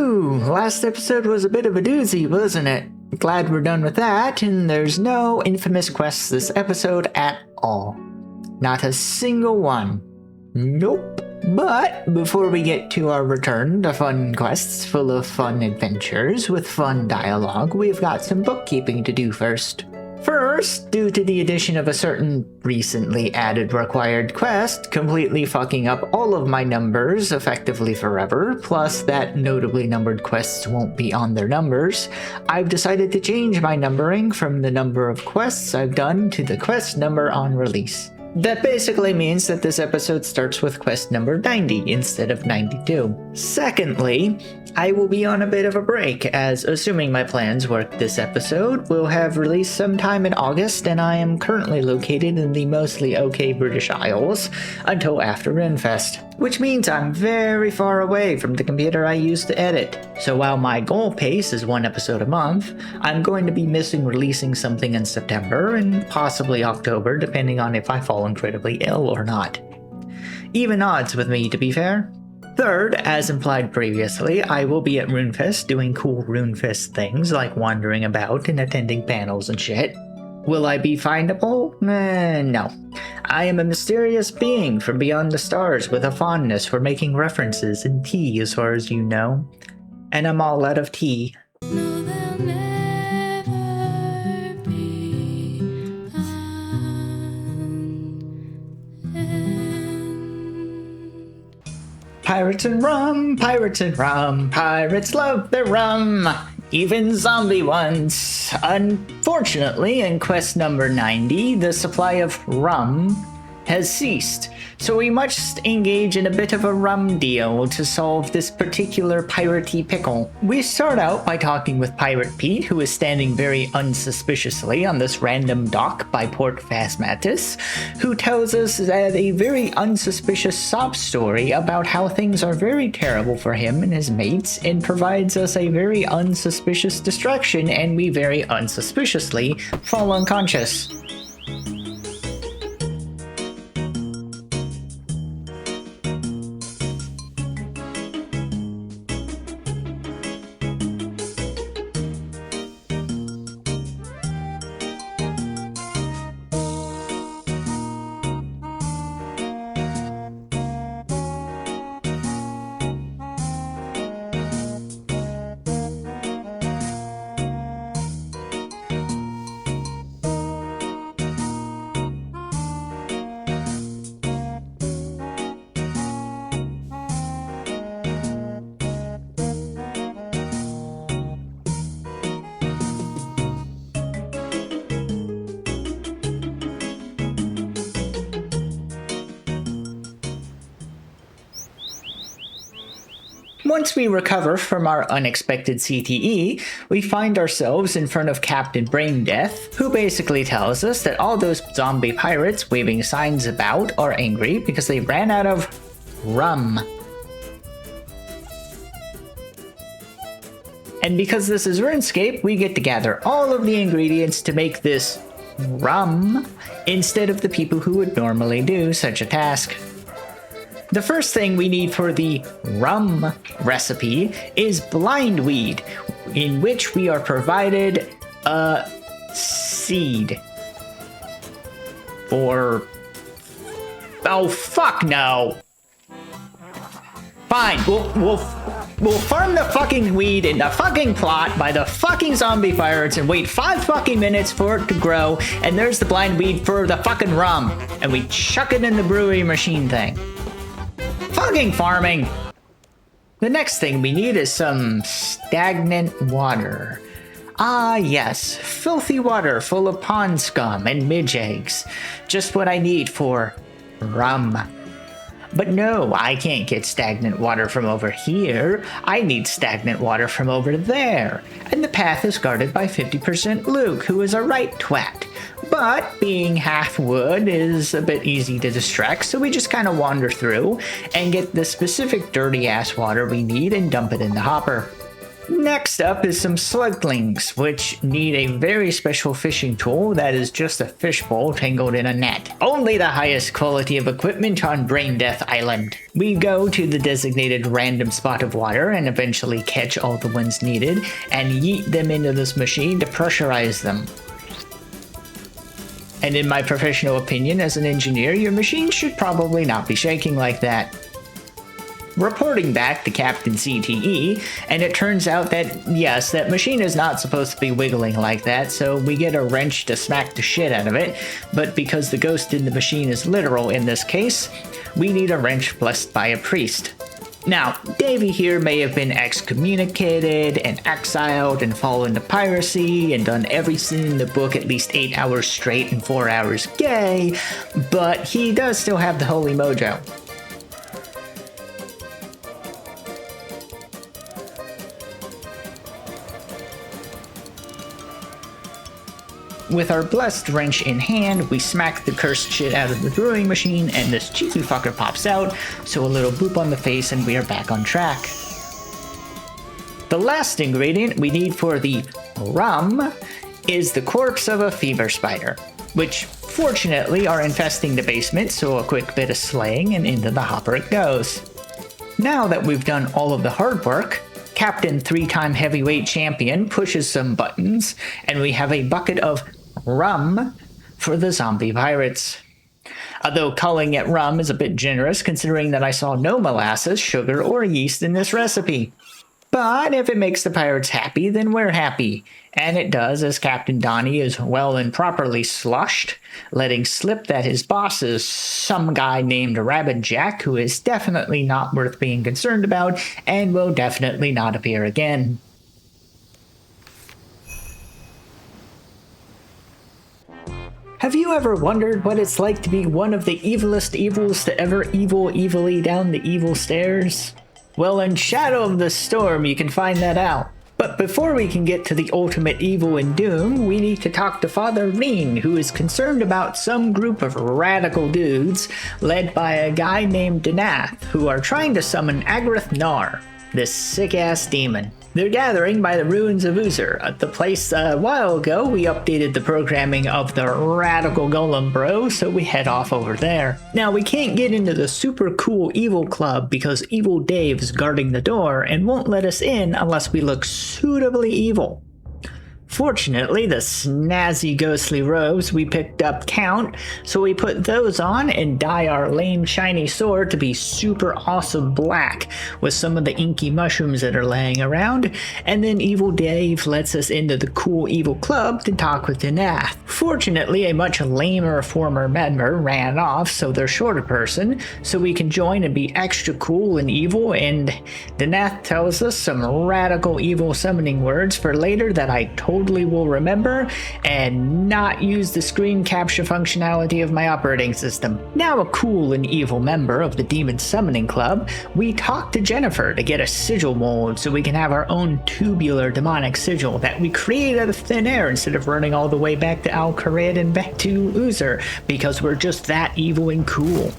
Whew, last episode was a bit of a doozy, wasn't it? Glad we're done with that, and there's no infamous quests this episode at all. Not a single one. Nope. But before we get to our return to fun quests full of fun adventures with fun dialogue, we've got some bookkeeping to do first. First, due to the addition of a certain recently added required quest, completely fucking up all of my numbers effectively forever, plus that notably numbered quests won't be on their numbers, I've decided to change my numbering from the number of quests I've done to the quest number on release. That basically means that this episode starts with quest number 90 instead of 92. Secondly, I will be on a bit of a break, as assuming my plans work this episode, will have released sometime in August, and I am currently located in the mostly okay British Isles until after RenFest, which means I'm very far away from the computer I use to edit. So while my goal pace is one episode a month, I'm going to be missing releasing something in September and possibly October, depending on if I fall incredibly ill or not. Even odds with me, to be fair. Third, as implied previously, I will be at RuneFest doing cool RuneFest things like wandering about and attending panels and shit. Will I be findable? No. I am a mysterious being from beyond the stars with a fondness for making references in tea as far as you know. And I'm all out of tea. No, there'll never be an end. Pirates and rum, pirates and rum, pirates love their rum. Even zombie ones. Unfortunately, in quest number 90, the supply of rum has ceased, so we must engage in a bit of a rum deal to solve this particular piratey pickle. We start out by talking with Pirate Pete, who is standing very unsuspiciously on this random dock by Port Phasmatis, who tells us that a very unsuspicious sob story about how things are very terrible for him and his mates, and provides us a very unsuspicious distraction, and we very unsuspiciously fall unconscious. Once we recover from our unexpected CTE, we find ourselves in front of Captain Braindeath, who basically tells us that all those zombie pirates waving signs about are angry because they ran out of rum. And because this is RuneScape, we get to gather all of the ingredients to make this rum instead of the people who would normally do such a task. The first thing we need for the rum recipe is blindweed, in which we are provided a seed. Oh fuck no! Fine, we'll farm the fucking weed in the fucking plot by the fucking zombie pirates and wait 5 fucking minutes for it to grow, and there's the blindweed for the fucking rum, and we chuck it in the brewery machine thing. Fucking farming! The next thing we need is some stagnant water. Ah yes, filthy water full of pond scum and midge eggs. Just what I need for rum. But no, I can't get stagnant water from over here. I need stagnant water from over there. And the path is guarded by 50% Luke, who is a right twat. But being half wood is a bit easy to distract, so we just kind of wander through and get the specific dirty ass water we need and dump it in the hopper. Next up is some sluglings, which need a very special fishing tool that is just a fishbowl tangled in a net. Only the highest quality of equipment on Brain Death Island. We go to the designated random spot of water and eventually catch all the ones needed and yeet them into this machine to pressurize them. And in my professional opinion as an engineer, your machine should probably not be shaking like that. Reporting back to Captain CTE, and it turns out that, yes, that machine is not supposed to be wiggling like that, so we get a wrench to smack the shit out of it, but because the ghost in the machine is literal in this case, we need a wrench blessed by a priest. Now, Davey here may have been excommunicated and exiled and fallen to piracy and done every sin in the book at least 8 hours straight and 4 hours gay, but he does still have the holy mojo. With our blessed wrench in hand, we smack the cursed shit out of the brewing machine and this cheeky fucker pops out, so a little boop on the face and we are back on track. The last ingredient we need for the rum is the corpse of a fever spider, which fortunately are infesting the basement, so a quick bit of slaying and into the hopper it goes. Now that we've done all of the hard work, Captain 3-time heavyweight champion pushes some buttons and we have a bucket of rum for the zombie pirates. Although calling it rum is a bit generous considering that I saw no molasses, sugar, or yeast in this recipe. But if it makes the pirates happy, then we're happy. And it does, as Captain Donnie is well and properly sloshed, letting slip that his boss is some guy named Rabbit Jack, who is definitely not worth being concerned about, and will definitely not appear again. Have you ever wondered what it's like to be one of the evilest evils to ever evil evilly down the evil stairs? Well, in Shadow of the Storm, you can find that out. But before we can get to the ultimate evil and doom, we need to talk to Father Reen, who is concerned about some group of radical dudes led by a guy named Denath, who are trying to summon Agrith Nar, this sick-ass demon. They're gathering by the ruins of Uzer, at the place a while ago we updated the programming of the Radical Golem Bro, so we head off over there. Now we can't get into the super cool evil club because Evil Dave's guarding the door and won't let us in unless we look suitably evil. Fortunately, the snazzy ghostly robes we picked up count, so we put those on and dye our lame shiny sword to be super awesome black with some of the inky mushrooms that are laying around, and then Evil Dave lets us into the cool evil club to talk with Denath. Fortunately, a much lamer former member ran off, so they're short a person, so we can join and be extra cool and evil, and Denath tells us some radical evil summoning words for later that I totally will remember and not use the screen capture functionality of my operating system. Now a cool and evil member of the Demon Summoning Club, we talk to Jennifer to get a sigil mold so we can have our own tubular demonic sigil that we create out of thin air instead of running all the way back to Al-Kharid and back to Uzer, because we're just that evil and cool.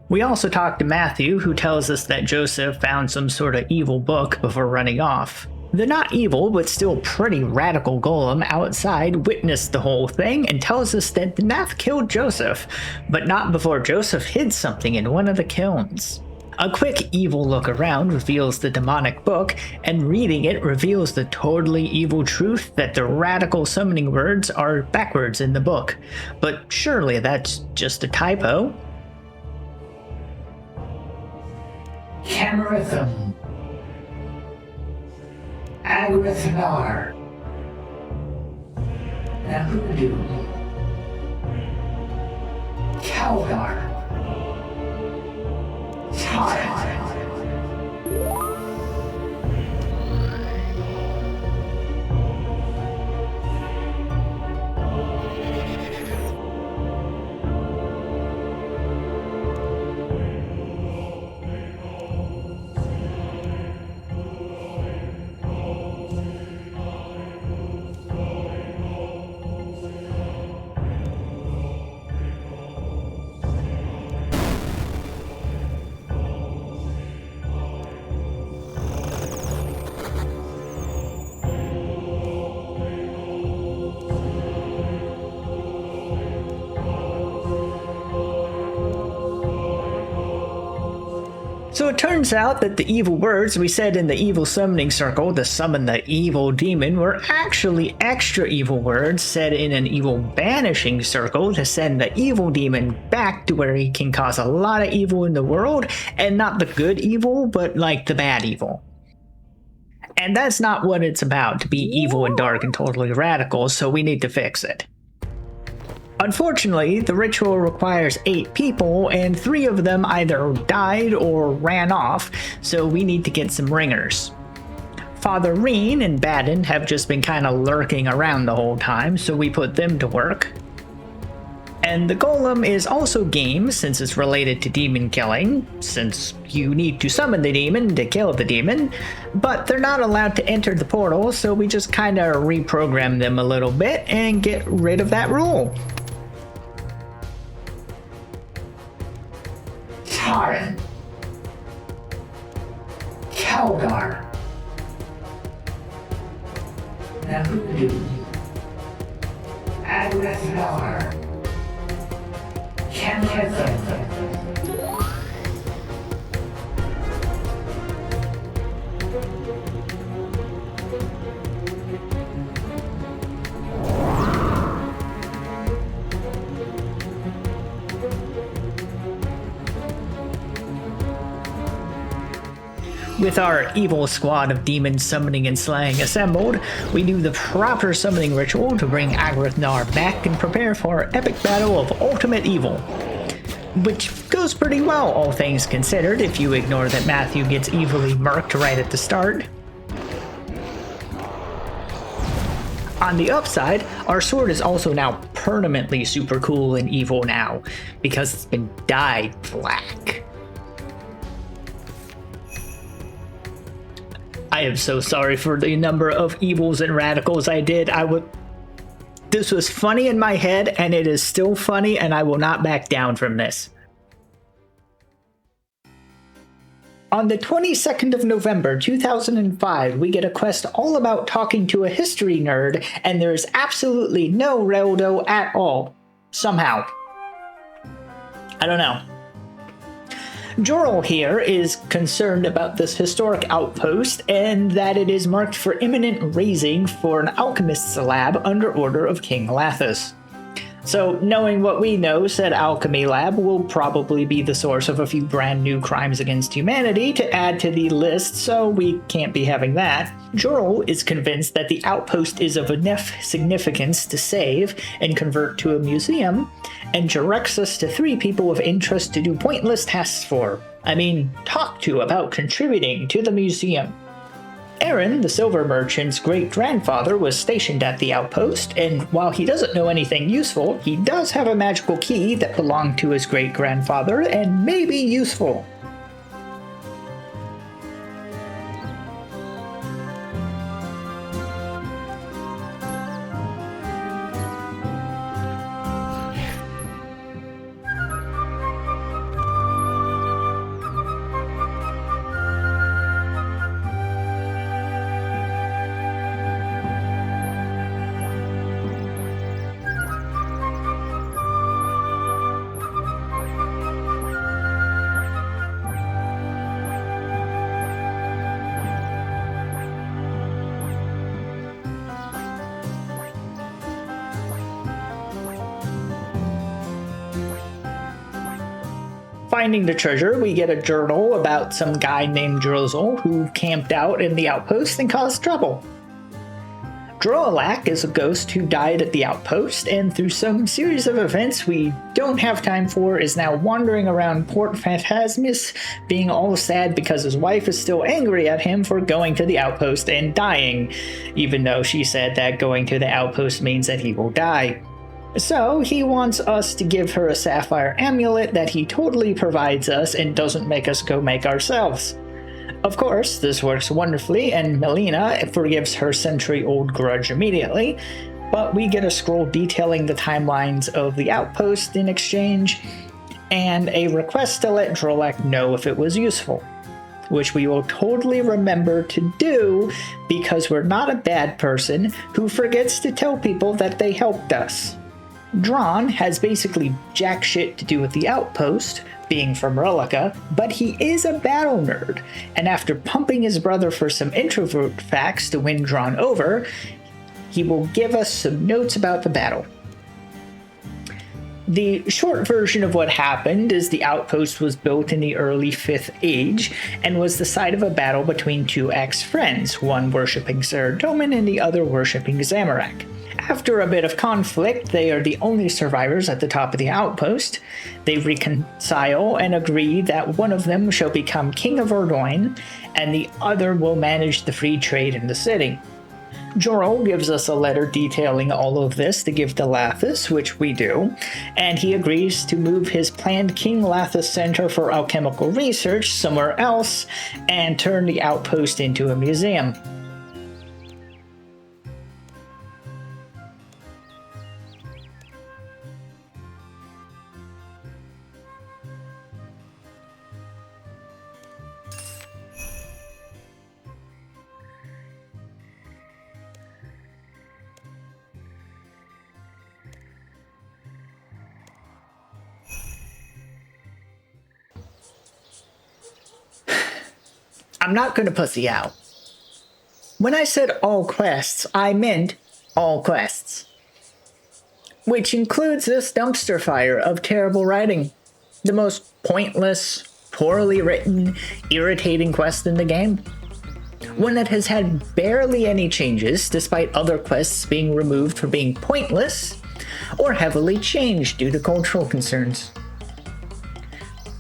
We also talk to Matthew, who tells us that Joseph found some sort of evil book before running off. The not evil, but still pretty radical golem outside witnessed the whole thing and tells us that Denath killed Joseph, but not before Joseph hid something in one of the kilns. A quick evil look around reveals the demonic book, and reading it reveals the totally evil truth that the radical summoning words are backwards in the book. But surely that's just a typo. Camerithum. Agrith Nar. Nahudu. Kaldar. Tar. So it turns out that the evil words we said in the evil summoning circle to summon the evil demon were actually extra evil words said in an evil banishing circle to send the evil demon back to where he can cause a lot of evil in the world, and not the good evil, but like the bad evil. And that's not what it's about, to be evil and dark and totally radical, so we need to fix it. Unfortunately, the ritual requires 8 people, and 3 of them either died or ran off, so we need to get some ringers. Father Reen and Baden have just been kind of lurking around the whole time, so we put them to work. And the golem is also game, since it's related to demon killing, since you need to summon the demon to kill the demon, but they're not allowed to enter the portal, so we just kind of reprogram them a little bit and get rid of that rule. Taran, Kalgar, Nahudu, Adrethar, Kenethan. With our evil squad of demons summoning and slaying assembled, we do the proper summoning ritual to bring Agrithnar back and prepare for our epic battle of ultimate evil. Which goes pretty well, all things considered, if you ignore that Matthew gets evilly murked right at the start. On the upside, our sword is also now permanently super cool and evil now, because it's been dyed black. I am so sorry for the number of evils and radicals I did. This was funny in my head, and it is still funny, and I will not back down from this. On the 22nd of November 2005, we get a quest all about talking to a history nerd, and there is absolutely no Reldo at all. Somehow. I don't know. Jorl here is concerned about this historic outpost and that it is marked for imminent raising for an alchemist's lab under order of King Lathis. So, knowing what we know, said alchemy lab will probably be the source of a few brand new crimes against humanity to add to the list, so we can't be having that. Jorl is convinced that the outpost is of enough significance to save and convert to a museum, and directs us to 3 people of interest to do pointless tasks for. Talk to about contributing to the museum. Aaron, the silver merchant's great-grandfather, was stationed at the outpost, and while he doesn't know anything useful, he does have a magical key that belonged to his great-grandfather and may be useful. Finding the treasure, we get a journal about some guy named Drozel who camped out in the outpost and caused trouble. Droalak is a ghost who died at the outpost, and through some series of events we don't have time for, is now wandering around Port Phantasmus, being all sad because his wife is still angry at him for going to the outpost and dying, even though she said that going to the outpost means that he will die. So he wants us to give her a sapphire amulet that he totally provides us and doesn't make us go make ourselves. Of course, this works wonderfully, and Melina forgives her century-old grudge immediately, but we get a scroll detailing the timelines of the outpost in exchange, and a request to let Drolak know if it was useful, which we will totally remember to do because we're not a bad person who forgets to tell people that they helped us. Drawn has basically jack shit to do with the outpost, being from Relica, but he is a battle nerd, and after pumping his brother for some introvert facts to win Drawn over, he will give us some notes about the battle. The short version of what happened is the outpost was built in the early 5th Age and was the site of a battle between two ex-friends, one worshipping Saradomin and the other worshipping Zamorak. After a bit of conflict, they are the only survivors at the top of the outpost. They reconcile and agree that one of them shall become King of Erdoin and the other will manage the free trade in the city. Jorel gives us a letter detailing all of this to give to Lathis, which we do, and he agrees to move his planned King Lathis Center for Alchemical Research somewhere else and turn the outpost into a museum. I'm not gonna pussy out. When I said all quests, I meant all quests. Which includes this dumpster fire of terrible writing. The most pointless, poorly written, irritating quest in the game. One that has had barely any changes, despite other quests being removed for being pointless, or heavily changed due to cultural concerns.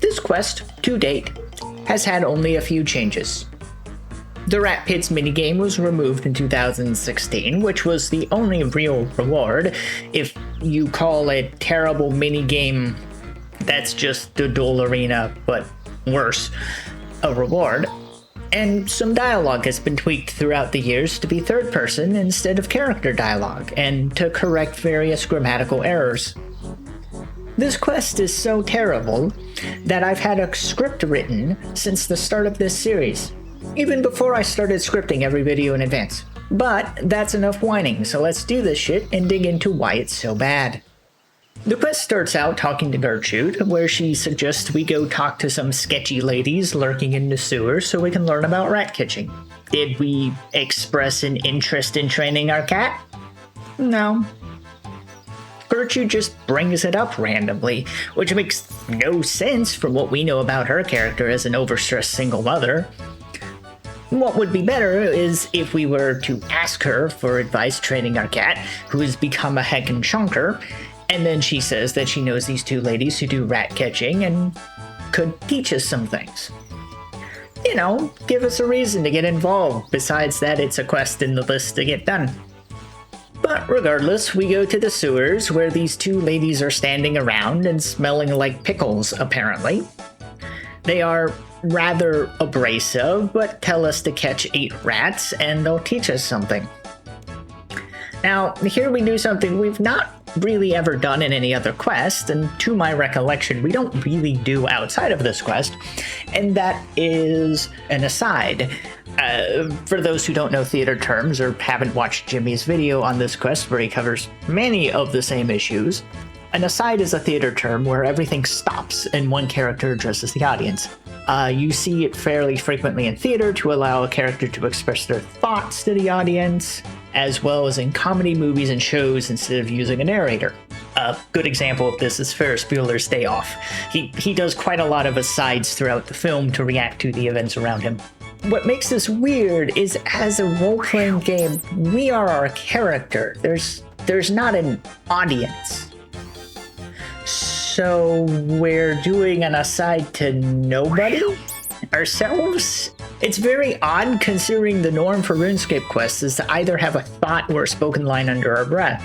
This quest, to date, has had only a few changes. The Rat Pits minigame was removed in 2016, which was the only real reward. If you call a terrible minigame that's just the Duel Arena, but worse, a reward. And some dialogue has been tweaked throughout the years to be third person instead of character dialogue, and to correct various grammatical errors. This quest is so terrible that I've had a script written since the start of this series, even before I started scripting every video in advance. But that's enough whining, so let's do this shit and dig into why it's so bad. The quest starts out talking to Gertrude, where she suggests we go talk to some sketchy ladies lurking in the sewers so we can learn about rat catching. Did we express an interest in training our cat? No. Gertrude just brings it up randomly, which makes no sense from what we know about her character as an overstressed single mother. What would be better is if we were to ask her for advice training our cat, who has become a heckin' chunker, and then she says that she knows these two ladies who do rat catching and could teach us some things. You know, give us a reason to get involved, besides that it's a quest in the list to get done. But regardless, we go to the sewers where these two ladies are standing around and smelling like pickles, apparently. They are rather abrasive, but tell us to catch 8 rats and they'll teach us something. Now, here we do something we've not really ever done in any other quest, and to my recollection, we don't really do outside of this quest, and that is an aside. For those who don't know theater terms or haven't watched Jimmy's video on this quest where he covers many of the same issues, an aside is a theater term where everything stops and one character addresses the audience. You see it fairly frequently in theater to allow a character to express their thoughts to the audience, as well as in comedy movies and shows instead of using a narrator. A good example of this is Ferris Bueller's Day Off. He does quite a lot of asides throughout the film to react to the events around him. What makes this weird is, as a role-playing game, we are our character. There's not an audience. So we're doing an aside to nobody? Ourselves? It's very odd considering the norm for RuneScape quests is to either have a thought or a spoken line under our breath,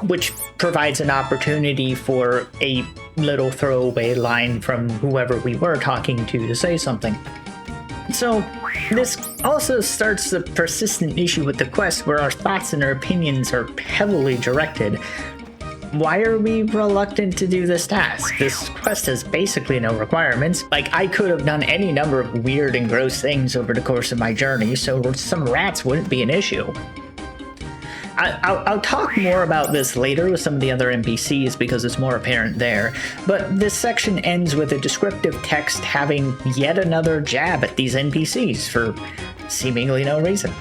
which provides an opportunity for a little throwaway line from whoever we were talking to say something. So this also starts the persistent issue with the quest where our thoughts and our opinions are heavily directed. Why are we reluctant to do this task? This quest has basically no requirements. Like, I could have done any number of weird and gross things over the course of my journey, so some rats wouldn't be an issue. I'll talk more about this later with some of the other NPCs because it's more apparent there, but this section ends with a descriptive text having yet another jab at these NPCs for seemingly no reason.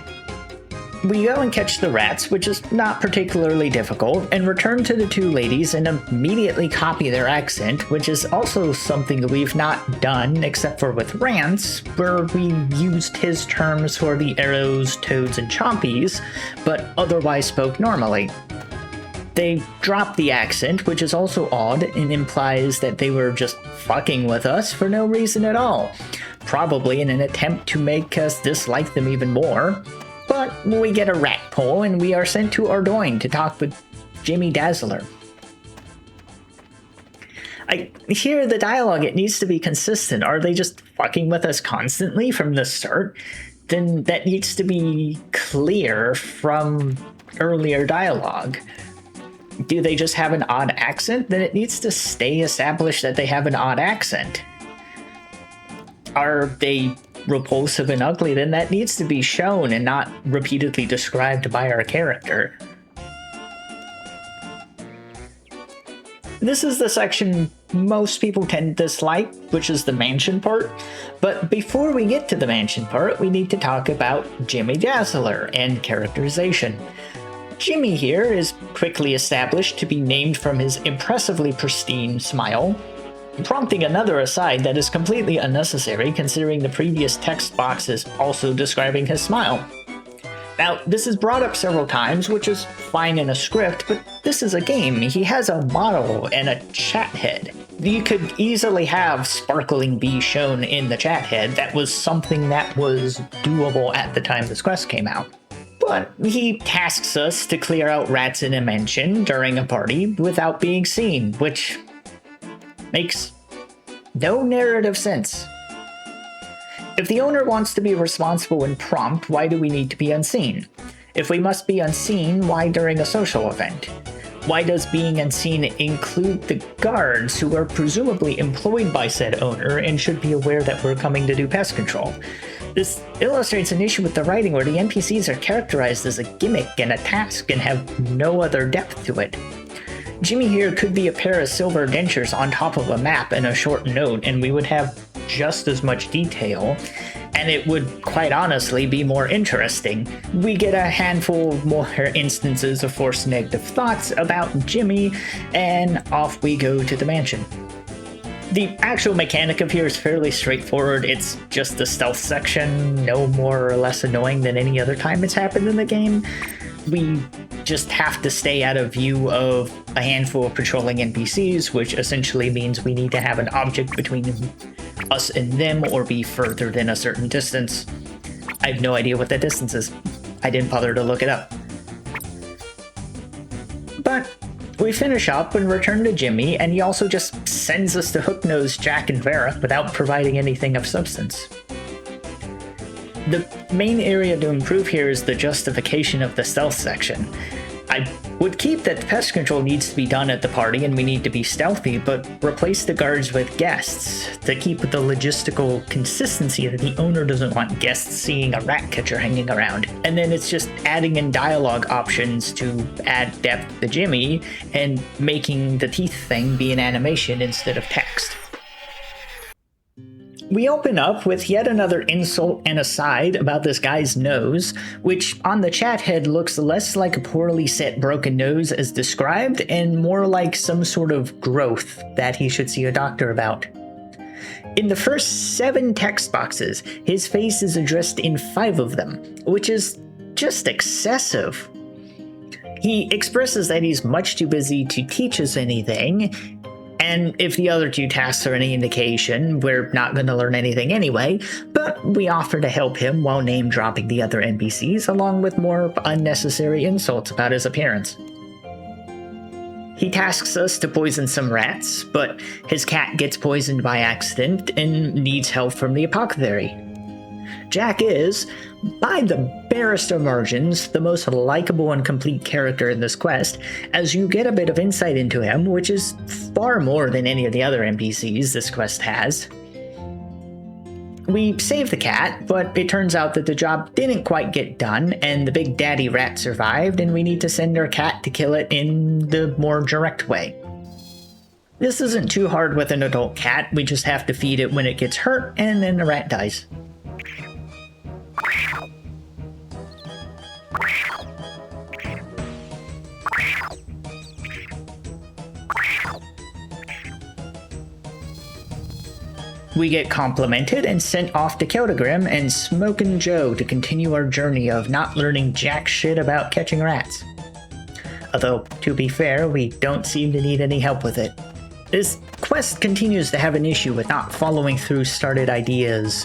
We go and catch the rats, which is not particularly difficult, and return to the two ladies and immediately copy their accent, which is also something that we've not done except for with Rance, where we used his terms for the arrows, toads, and chompies, but otherwise spoke normally. They drop the accent, which is also odd and implies that they were just fucking with us for no reason at all, probably in an attempt to make us dislike them even more. But we get a rat pole and we are sent to Ardoyne to talk with Jimmy Dazzler. I hear the dialogue, it needs to be consistent. Are they just fucking with us constantly from the start? Then that needs to be clear from earlier dialogue. Do they just have an odd accent? Then it needs to stay established that they have an odd accent. Are they repulsive and ugly? Then that needs to be shown and not repeatedly described by our character. This is the section most people tend to dislike, which is the mansion part. But before we get to the mansion part, we need to talk about Jimmy Dazzler and characterization. Jimmy here is quickly established to be named from his impressively pristine smile, prompting another aside that is completely unnecessary considering the previous text box is also describing his smile. Now, this is brought up several times, which is fine in a script, but this is a game. He has a model and a chat head. You could easily have Sparkling Bee shown in the chat head. That was something that was doable at the time this quest came out. But he tasks us to clear out rats in a mansion during a party without being seen, which makes no narrative sense. If the owner wants to be responsible and prompt, why do we need to be unseen? If we must be unseen, why during a social event? Why does being unseen include the guards who are presumably employed by said owner and should be aware that we're coming to do pest control? This illustrates an issue with the writing where the NPCs are characterized as a gimmick and a task and have no other depth to it. Jimmy here could be a pair of silver dentures on top of a map and a short note, and we would have just as much detail, and it would quite honestly be more interesting. We get a handful more instances of forced negative thoughts about Jimmy, and off we go to the mansion. The actual mechanic of here is fairly straightforward. It's just the stealth section, no more or less annoying than any other time it's happened in the game. We just have to stay out of view of a handful of patrolling NPCs, which essentially means we need to have an object between us and them or be further than a certain distance. I have no idea what that distance is. I didn't bother to look it up. But we finish up and return to Jimmy, and he also just sends us to Hooknose, Jack, and Vera without providing anything of substance. The main area to improve here is the justification of the stealth section. I would keep that pest control needs to be done at the party and we need to be stealthy, but replace the guards with guests to keep the logistical consistency that the owner doesn't want guests seeing a rat catcher hanging around. And then it's just adding in dialogue options to add depth to Jimmy and making the teeth thing be an animation instead of text. We open up with yet another insult and aside about this guy's nose, which on the chat head looks less like a poorly set broken nose as described and more like some sort of growth that he should see a doctor about. In the first 7 text boxes, his face is addressed in 5 of them, which is just excessive. He expresses that he's much too busy to teach us anything, and if the other 2 tasks are any indication, we're not going to learn anything anyway, but we offer to help him while name-dropping the other NPCs, along with more unnecessary insults about his appearance. He tasks us to poison some rats, but his cat gets poisoned by accident and needs help from the apothecary. Jack is, by the barest of margins, the most likable and complete character in this quest, as you get a bit of insight into him, which is far more than any of the other NPCs this quest has. We save the cat, but it turns out that the job didn't quite get done, and the big daddy rat survived, and we need to send our cat to kill it in the more direct way. This isn't too hard with an adult cat, we just have to feed it when it gets hurt, and then the rat dies. We get complimented and sent off to Keldagrim and Smokin' Joe to continue our journey of not learning jack shit about catching rats. Although, to be fair, we don't seem to need any help with it. This quest continues to have an issue with not following through started ideas.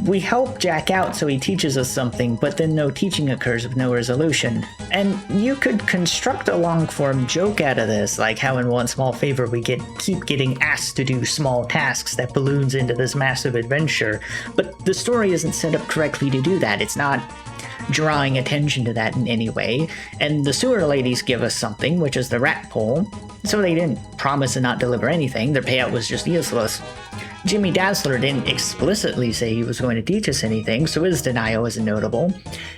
We help Jack out so he teaches us something, but then no teaching occurs with no resolution. And you could construct a long-form joke out of this, like how in One Small Favor we keep getting asked to do small tasks that balloons into this massive adventure, but the story isn't set up correctly to do that. It's not drawing attention to that in any way, and the sewer ladies give us something, which is the rat pole, so they didn't promise to not deliver anything. Their payout was just useless. Jimmy Dazzler didn't explicitly say he was going to teach us anything, so his denial isn't notable.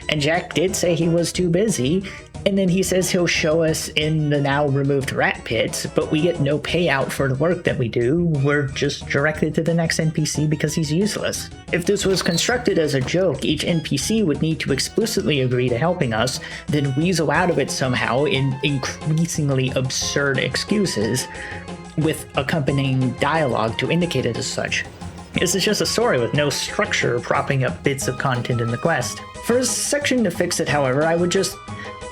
And Jack did say he was too busy, and then he says he'll show us in the now removed rat pits, but we get no payout for the work that we do. We're just directed to the next NPC because he's useless. If this was constructed as a joke, each NPC would need to explicitly agree to helping us, then weasel out of it somehow in increasingly absurd excuses, with accompanying dialogue to indicate it as such. This is just a story with no structure propping up bits of content in the quest. For a section to fix it, however, I would just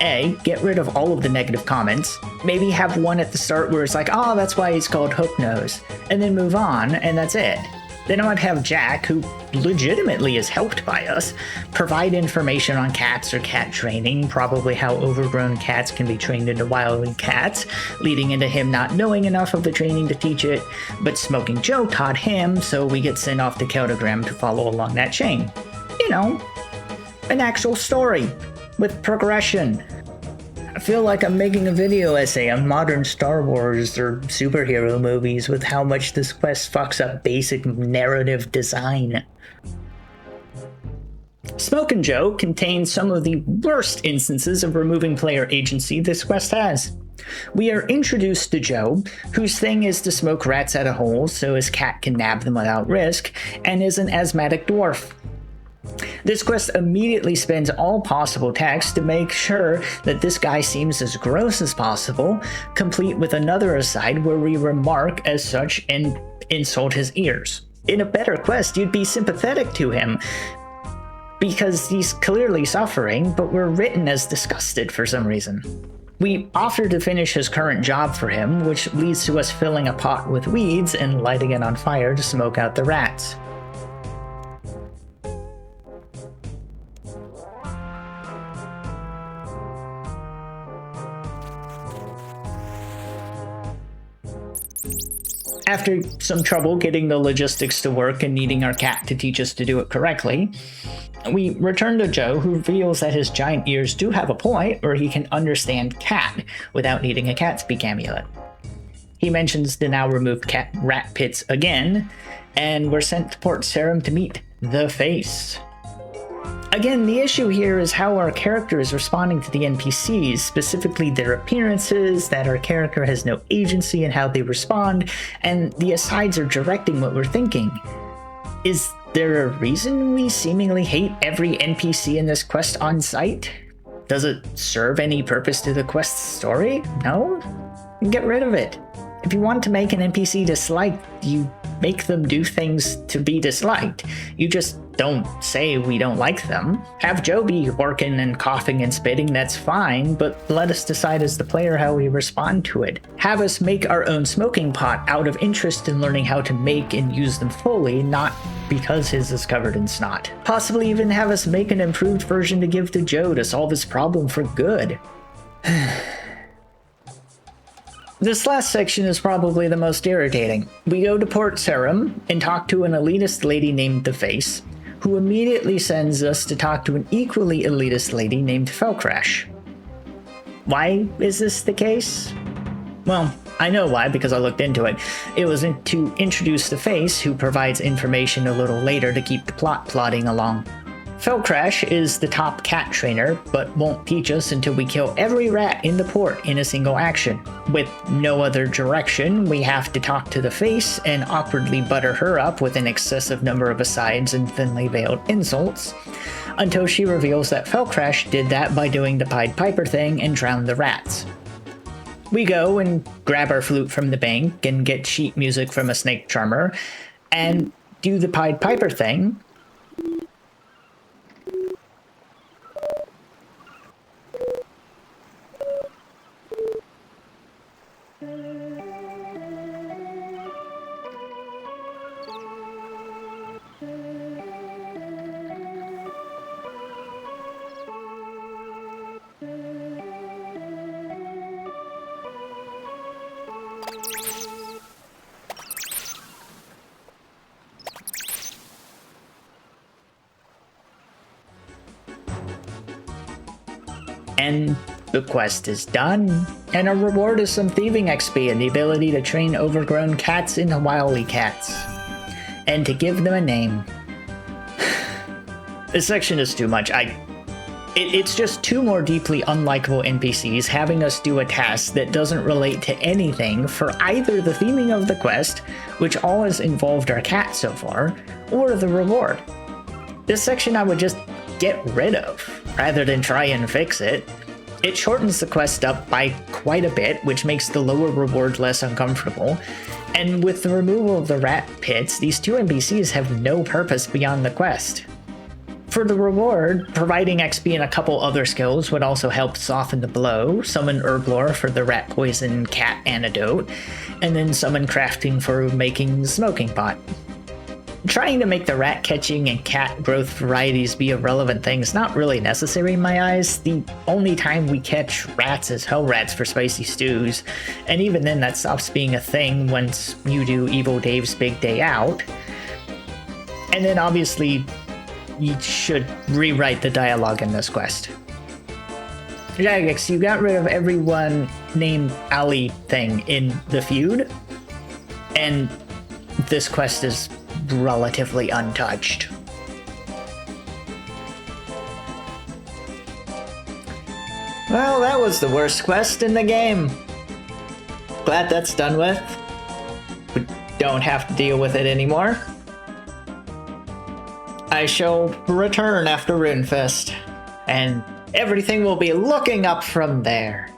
A, get rid of all of the negative comments, maybe have one at the start where it's like, oh, that's why he's called Hook Nose, and then move on, and that's it. Then I would have Jack, who legitimately is helped by us, provide information on cats or cat training, probably how overgrown cats can be trained into wilding cats, leading into him not knowing enough of the training to teach it, but Smoking Joe taught him, so we get sent off to Keldagrim to follow along that chain. You know, an actual story with progression. I feel like I'm making a video essay on modern Star Wars or superhero movies with how much this quest fucks up basic narrative design. Smokin' Joe contains some of the worst instances of removing player agency this quest has. We are introduced to Joe, whose thing is to smoke rats out of holes so his cat can nab them without risk, and is an asthmatic dwarf. This quest immediately spends all possible text to make sure that this guy seems as gross as possible, complete with another aside where we remark as such and insult his ears. In a better quest, you'd be sympathetic to him, because he's clearly suffering, but we're written as disgusted for some reason. We offer to finish his current job for him, which leads to us filling a pot with weeds and lighting it on fire to smoke out the rats. After some trouble getting the logistics to work and needing our cat to teach us to do it correctly, we return to Joe, who reveals that his giant ears do have a point where he can understand cat without needing a cat speak amulet. He mentions the now removed rat pits again, and we're sent to Port Sarim to meet the Face. Again, the issue here is how our character is responding to the NPCs, specifically their appearances, that our character has no agency in how they respond, and the asides are directing what we're thinking. Is there a reason we seemingly hate every NPC in this quest on sight? Does it serve any purpose to the quest's story? No? Get rid of it. If you want to make an NPC disliked, you make them do things to be disliked. You just don't say we don't like them. Have Joe be working and coughing and spitting, that's fine, but let us decide as the player how we respond to it. Have us make our own smoking pot out of interest in learning how to make and use them fully, not because his is covered in snot. Possibly even have us make an improved version to give to Joe to solve his problem for good. This last section is probably the most irritating. We go to Port Sarim and talk to an elitist lady named The Face, who immediately sends us to talk to an equally elitist lady named Felcrash. Why is this the case? Well, I know why, because I looked into it. It was to introduce the face, who provides information a little later to keep the plot plodding along. Felcrash is the top cat trainer, but won't teach us until we kill every rat in the port in a single action. With no other direction, we have to talk to the face and awkwardly butter her up with an excessive number of asides and thinly veiled insults, until she reveals that Felcrash did that by doing the Pied Piper thing and drowned the rats. We go and grab our flute from the bank and get sheet music from a snake charmer and do the Pied Piper thing. And the quest is done, and our reward is some thieving XP and the ability to train overgrown cats into wily cats. And to give them a name. This section is too much. It's just two more deeply unlikable NPCs having us do a task that doesn't relate to anything for either the theming of the quest, which all has involved our cat so far, or the reward. This section I would just get rid of, rather than try and fix it. It shortens the quest up by quite a bit, which makes the lower reward less uncomfortable, and with the removal of the rat pits, these two NPCs have no purpose beyond the quest. For the reward, providing XP and a couple other skills would also help soften the blow, summon Herblore for the rat poison cat antidote, and then summon crafting for making smoking pot. Trying to make the rat catching and cat growth varieties be a relevant thing is not really necessary in my eyes. The only time we catch rats is hell rats for spicy stews, and even then that stops being a thing once you do Evil Dave's Big Day Out. And then obviously you should rewrite the dialogue in this quest. Jagex, you got rid of everyone named Ali thing in the feud, and this quest is relatively untouched. Well, that was the worst quest in the game. Glad that's done with. We don't have to deal with it anymore. I shall return after Runefest, and everything will be looking up from there.